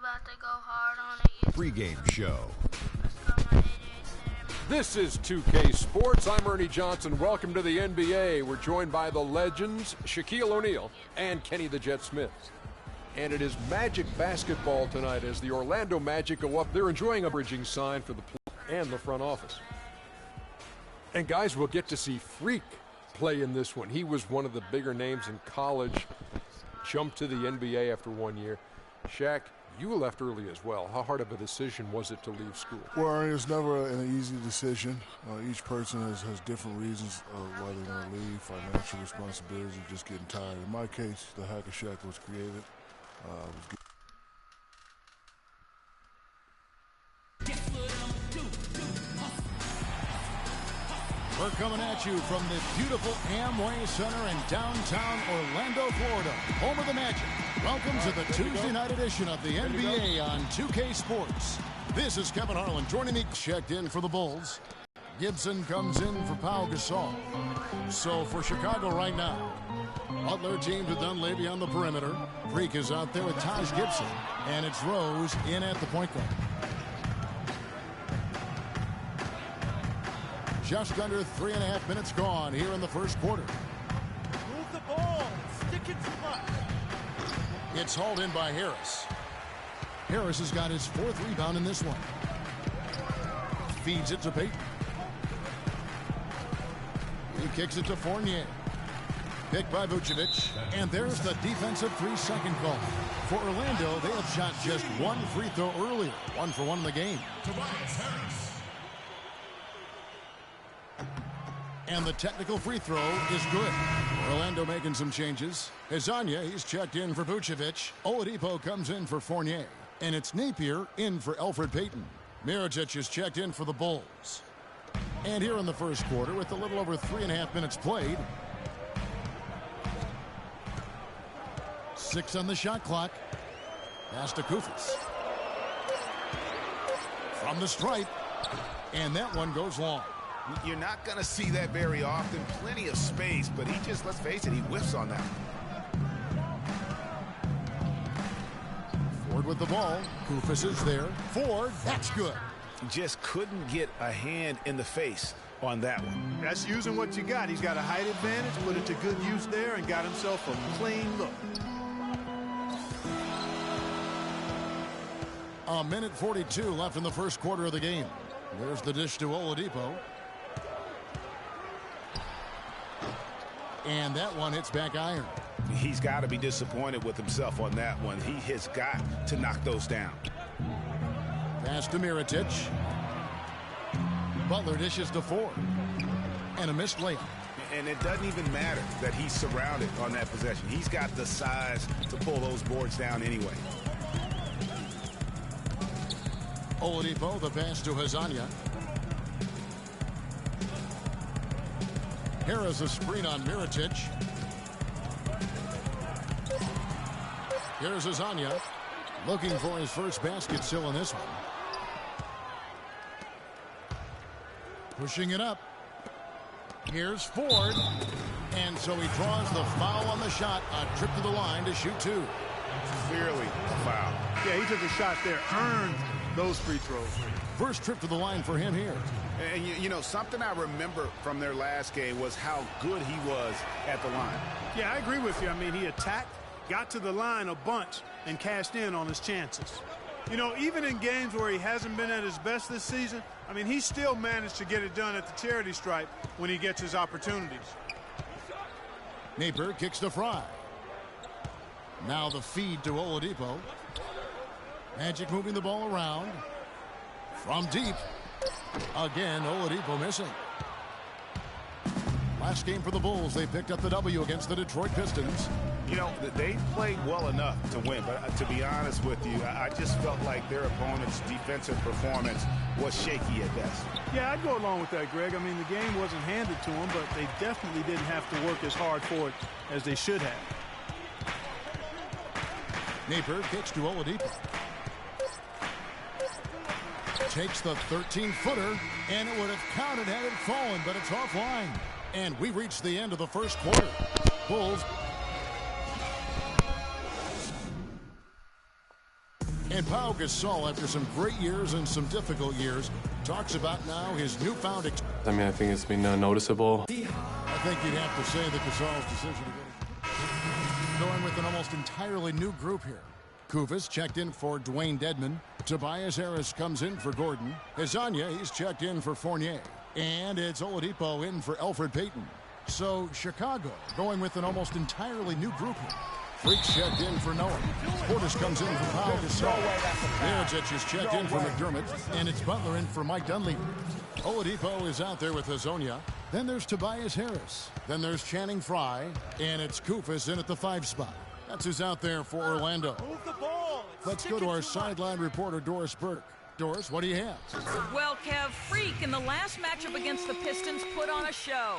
about to go hard on it. Pre-game show. This is 2K Sports. I'm Ernie Johnson. Welcome to the NBA. We're joined by the legends, Shaquille O'Neal and Kenny the Jet Smith. And it is Magic basketball tonight as the Orlando Magic go up. They're enjoying a bridging sign for the play and the front office. And guys, we'll get to see Freak play in this one. He was one of the bigger names in college. Jumped to the NBA after 1 year. Shaq, you left early as well. How hard of a decision was it to leave school? Well, it's never an easy decision. Each person has different reasons why they want to leave, financial responsibilities, or just getting tired. In my case, the Hacker Shack was created. We're coming at you from the beautiful Amway Center in downtown Orlando, Florida, home of the Magic. Welcome to the Tuesday night edition of the NBA on 2K Sports. This is Kevin Harlan joining me. Checked in for the Bulls. Gibson comes in for Pau Gasol. So for Chicago right now, Butler teams with Dunleavy on the perimeter. Freak is out there with Taj Gibson. And it's Rose in at the point guard. Just under 3.5 minutes gone here in the first quarter. Move the ball. Stick it to the butt. It's hauled in by Harris. Harris has got his 4th rebound in this one. Feeds it to Payton. He kicks it to Fournier. Picked by Vucevic. And there's the defensive 3-second call. For Orlando, they have shot just one free throw earlier. 1 for 1 in the game. Tobias Harris. And the technical free throw is good. Orlando making some changes. Hezonja, he's checked in for Vucevic. Oladipo comes in for Fournier. And it's Napier in for Elfrid Payton. Mirotic is checked in for the Bulls. And here in the first quarter, with a little over 3.5 minutes played. 6 on the shot clock. Pass to Koufos. From the stripe. And that one goes long. You're not going to see that very often. Plenty of space, but he just, let's face it, he whiffs on that. Ford with the ball. Koufos is there. Ford, that's good. Just couldn't get a hand in the face on that one. That's using what you got. He's got a height advantage, put it to good use there, and got himself a clean look. A minute 42 left in the first quarter of the game. There's the dish to Oladipo. And that one hits back iron. He's got to be disappointed with himself on that one. He has got to knock those down. Pass to Mirotic. Butler dishes to Ford. And a missed layup. And it doesn't even matter that he's surrounded on that possession. He's got the size to pull those boards down anyway. Oladipo, the pass to Hezonja. Harris a screen on Mirotic. Here's Hezonja looking for his first basket still in this one. Pushing it up. Here's Ford. And so he draws the foul on the shot. A trip to the line to shoot 2. Clearly a foul. Yeah, he took a shot there, earned those free throws. First trip to the line for him here. And you know, something I remember from their last game was how good he was at the line. Yeah, I agree with you. I mean, he attacked, got to the line a bunch, and cashed in on his chances. You know, even in games where he hasn't been at his best this season, I mean, he still managed to get it done at the charity stripe when he gets his opportunities. Napier kicks to Fry. Now the feed to Oladipo. Magic moving the ball around. From deep. Again, Oladipo missing. Last game for the Bulls, they picked up the W against the Detroit Pistons. You know, they played well enough to win, but to be honest with you, I just felt like their opponent's defensive performance was shaky at best. Yeah, I'd go along with that, Greg. I mean, the game wasn't handed to them, but they definitely didn't have to work as hard for it as they should have. Napier kicks to Oladipo. Takes the 13-footer, and it would have counted had it fallen, but it's offline. And we reached the end of the first quarter. Bulls. And Pau Gasol, after some great years and some difficult years, talks about now his newfound I mean, I think it's been noticeable. I think you'd have to say that Gasol's decision to go going with an almost entirely new group here. Kufis checked in for Dwayne Dedman. Tobias Harris comes in for Gordon. Hezonja, he's checked in for Fournier. And it's Oladipo in for Elfrid Payton. So Chicago going with an almost entirely new group here. Freaks checked in for Noah. Portis comes in for Pau Gasol. Mirotic is checked in for McDermott. And it's Butler in for Mike Dunleavy. Oladipo is out there with Hezonja. Then there's Tobias Harris. Then there's Channing Frye. And it's Kufis in at the 5 spot. That's who's out there for Orlando. Let's go to our sideline reporter, Doris Burke. Doris, what do you have? Well, Kev, Freak in the last matchup against the Pistons put on a show.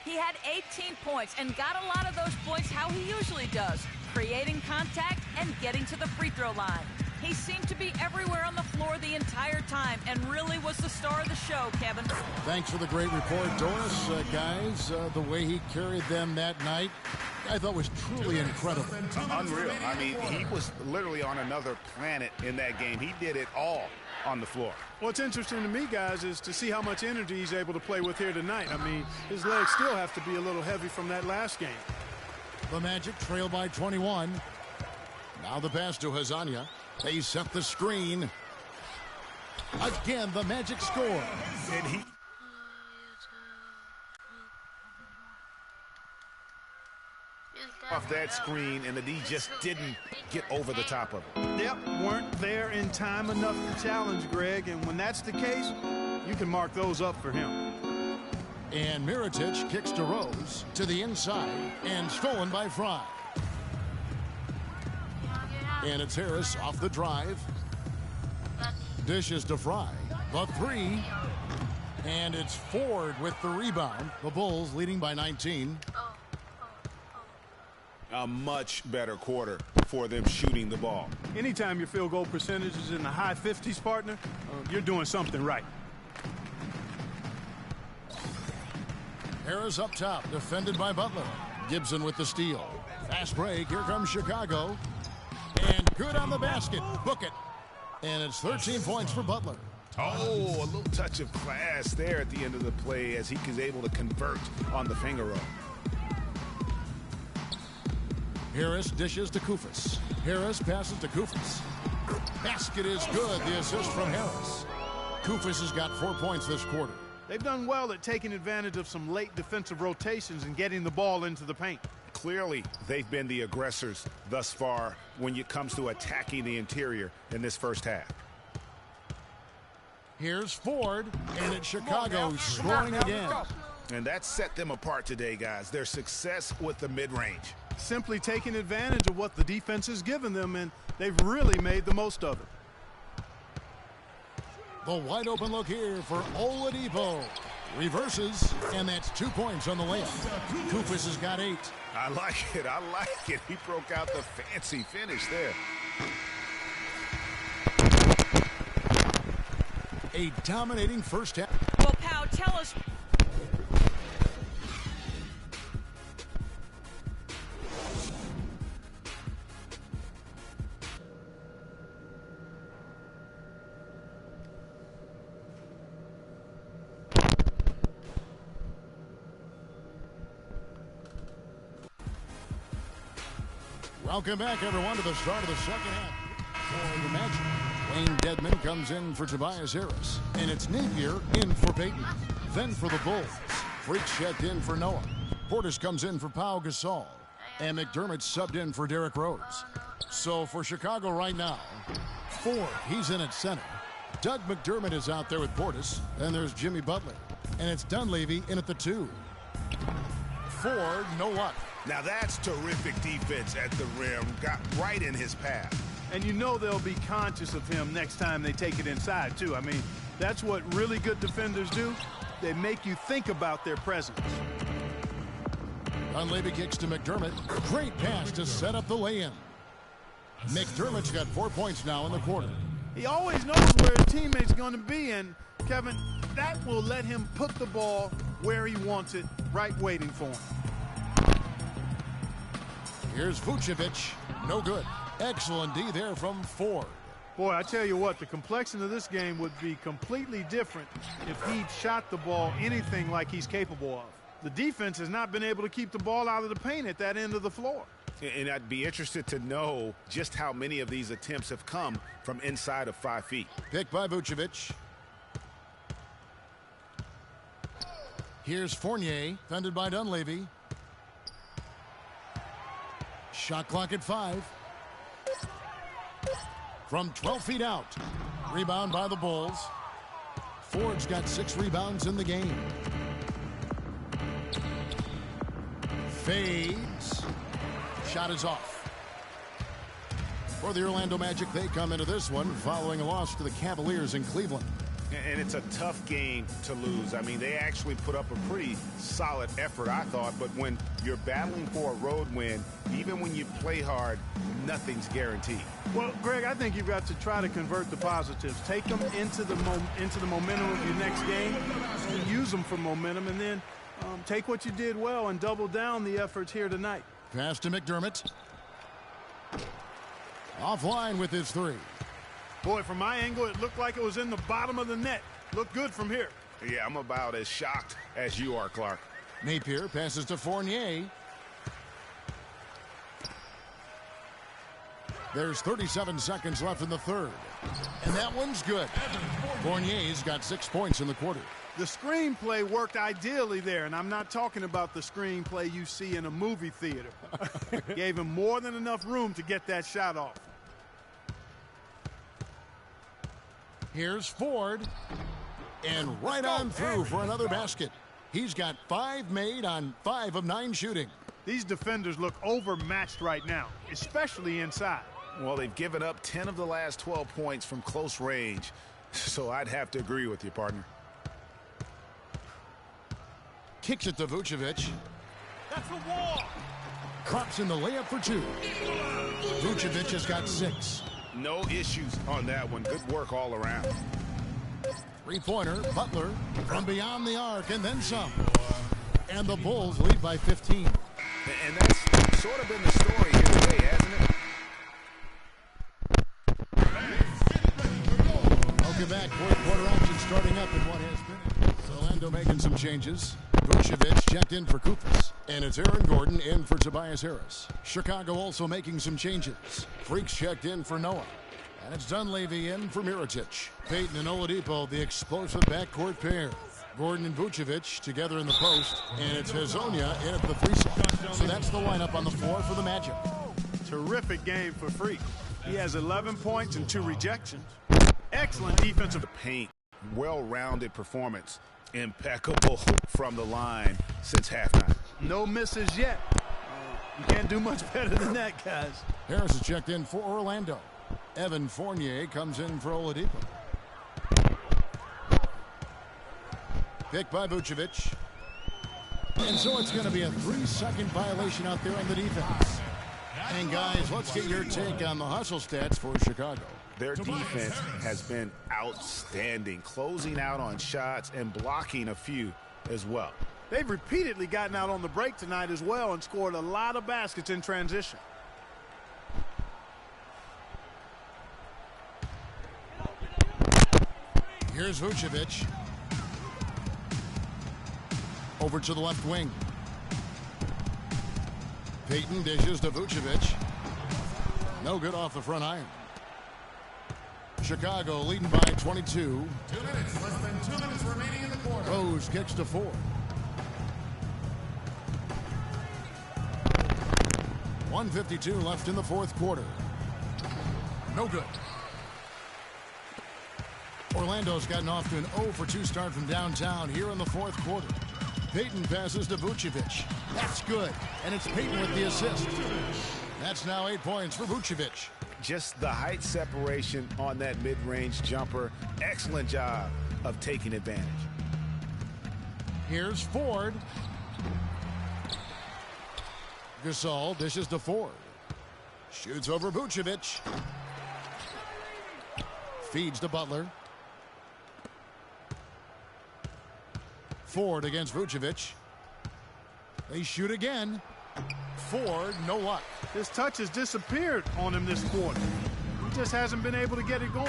He had 18 points and got a lot of those points how he usually does, creating contact and getting to the free throw line. He seemed to be everywhere on the floor the entire time and really was the star of the show, Kevin. Thanks for the great report, Doris. Guys, the way he carried them that night, I thought was truly incredible. Unreal. I mean, he was literally on another planet in that game. He did it all on the floor. What's interesting to me, guys, is to see how much energy he's able to play with here tonight. I mean, his legs still have to be a little heavy from that last game. The Magic trail by 21. Now the pass to Hezonja. They set the screen. Again, the Magic score. And he... off that screen, and the D just didn't get over the top of it. Yep, weren't there in time enough to challenge Greg, and when that's the case, you can mark those up for him. And Mirotic kicks to Rose to the inside and stolen by Frye. And it's Harris off the drive. Dishes to Frye. The 3. And it's Ford with the rebound. The Bulls leading by 19. A much better quarter for them shooting the ball. Anytime your field goal percentage is in the high 50s, partner, you're doing something right. Harris up top, defended by Butler. Gibson with the steal. Fast break, here comes Chicago. And good on the basket, book it. And it's 13 points for Butler. Oh, a little touch of class there at the end of the play as he was able to convert on the finger roll. Harris dishes to Kufis. Harris passes to Kufis. Basket is good, the assist from Harris. Kufis has got 4 points this quarter. They've done well at taking advantage of some late defensive rotations and getting the ball into the paint. Clearly, they've been the aggressors thus far when it comes to attacking the interior in this first half. Here's Ford, and it's Chicago scoring again. And that set them apart today, guys. Their success with the mid-range. Simply taking advantage of what the defense has given them, and they've really made the most of it. The wide open look here for Oladipo. Reverses, and that's 2 points on the layup. Kufis has got 8. I like it. I like it. He broke out the fancy finish there. A dominating first half. Well, Pau, tell us. Welcome back, everyone, to the start of the second half for the Magic. Wayne Dedman comes in for Tobias Harris, and it's Napier in for Payton. Then for the Bulls, Freaks checked in for Noah. Portis comes in for Pau Gasol, and McDermott subbed in for Derrick Rose. So for Chicago right now, Ford, he's in at center. Doug McDermott is out there with Portis, and there's Jimmy Butler, and it's Dunleavy in at the 2. Ford, no luck. Now that's terrific defense at the rim. Got right in his path. And you know they'll be conscious of him next time they take it inside, too. I mean, that's what really good defenders do. They make you think about their presence. Dunleavy kicks to McDermott. Great pass to set up the lay-in. McDermott's got 4 points now in the quarter. He always knows where his teammate's going to be, and, Kevin, that will let him put the ball where he wants it, right waiting for him. Here's Vucevic. No good. Excellent D there from Ford. Boy, I tell you what, the complexion of this game would be completely different if he'd shot the ball anything like he's capable of. The defense has not been able to keep the ball out of the paint at that end of the floor. And I'd be interested to know just how many of these attempts have come from inside of 5 feet. Picked by Vucevic. Here's Fournier, fended by Dunleavy. Shot clock at 5. From 12 feet out. Rebound by the Bulls. Ford's got 6 rebounds in the game. Fades. Shot is off. For the Orlando Magic, they come into this one following a loss to the Cavaliers in Cleveland. And it's a tough game to lose. I mean, they actually put up a pretty solid effort, I thought. But when you're battling for a road win, even when you play hard, nothing's guaranteed. Well, Greg, I think you've got to try to convert the positives. Take them into the momentum of your next game and use them for momentum. And then take what you did well and double down the efforts here tonight. Pass to McDermott. Offline with his 3. Boy, from my angle, it looked like it was in the bottom of the net. Looked good from here. Yeah, I'm about as shocked as you are, Clark. Napier passes to Fournier. There's 37 seconds left in the third. And that one's good. Fournier's got 6 points in the quarter. The screenplay worked ideally there, and I'm not talking about the screenplay you see in a movie theater. Gave him more than enough room to get that shot off. Here's Ford. And right on through for another basket. He's got 5 made on 5 of 9 shooting. These defenders look overmatched right now, especially inside. Well, they've given up 10 of the last 12 points from close range, so I'd have to agree with you, partner. Kicks it to Vucevic. That's the wall. Crops in the layup for 2. Vucevic has got 6. No issues on that one. Good work all around. 3-pointer, Butler from beyond the arc and then some. And the Bulls lead by 15. And that's sort of been the story here today, hasn't it? Welcome back. Fourth quarter action starting up in what has been. Orlando making some changes. Vucevic checked in for Koufos. And it's Aaron Gordon in for Tobias Harris. Chicago also making some changes. Freaks checked in for Noah. And it's Dunleavy in for Mirotic. Payton and Oladipo, the explosive backcourt pair. Gordon and Vucevic together in the post. And it's Hazonia in at the 3 slot. So that's the lineup on the floor for the Magic. Terrific game for Freak. He has 11 points and 2 rejections. Excellent defensive paint. Well-rounded performance. Impeccable from the line since halftime. No misses yet. You can't do much better than that, guys. Harris is checked in for Orlando. Evan Fournier comes in for Oladipo. Picked by Vucevic. And so it's going to be a 3-second violation out there on the defense. And guys, let's get your take on the hustle stats for Chicago. Their defense has been outstanding, closing out on shots and blocking a few as well. They've repeatedly gotten out on the break tonight as well and scored a lot of baskets in transition. Here's Vucevic. Over to the left wing. Payton dishes to Vucevic. No good off the front iron. Chicago leading by 22. 2 minutes, less than 2 minutes remaining in the quarter. Rose kicks to Ford. 1:52 left in the fourth quarter. No good. Orlando's gotten off to an 0-for-2 start from downtown here in the fourth quarter. Payton passes to Vucevic. That's good. And it's Payton with the assist. That's now 8 points for Vucevic. Just the height separation on that mid-range jumper. Excellent job of taking advantage. Here's Ford. Gasol dishes to Ford. Shoots over Vucevic. Feeds to Butler. Ford against Vucevic. They shoot again. Ford, no luck. His touch has disappeared on him this quarter. He just hasn't been able to get it going.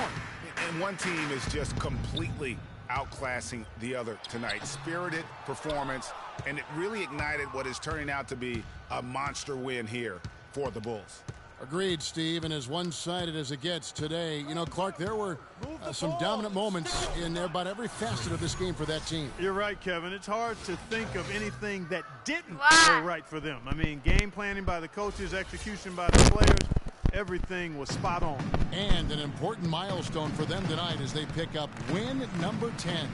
And one team is just completely outclassing the other tonight. Spirited performance, and it really ignited what is turning out to be a monster win here for the Bulls. Agreed, Steve, and as one-sided as it gets today, you know, Clark, there were some dominant moments in about every facet of this game for that team. You're right, Kevin. It's hard to think of anything that didn't go right for them. I mean, game planning by the coaches, execution by the players, everything was spot on. And an important milestone for them tonight as they pick up win number 10.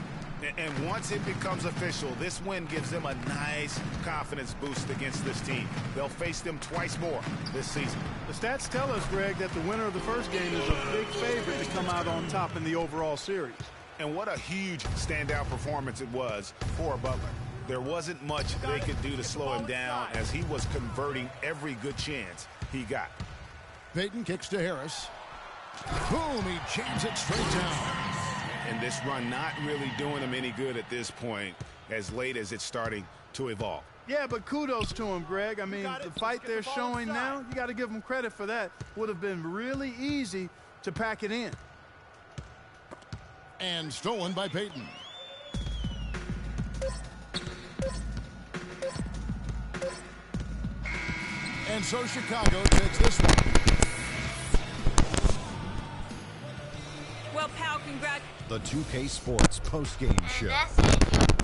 And once it becomes official, this win gives them a nice confidence boost against this team. They'll face them twice more this season. The stats tell us, Greg, that the winner of the first game is a big favorite to come out on top in the overall series. And what a huge standout performance it was for Butler. There wasn't much they could do to slow him down as he was converting every good chance he got. Payton kicks to Harris. Boom, he jams it straight down. And this run not really doing him any good at this point, as late as it's starting to evolve. Yeah, but kudos to him, Greg. I mean, the fight they're showing now, you got to give them credit for that. Would have been really easy to pack it in. And stolen by Payton. And so Chicago takes this one. Well, pal, congrats. The 2K Sports post-game show. That's it.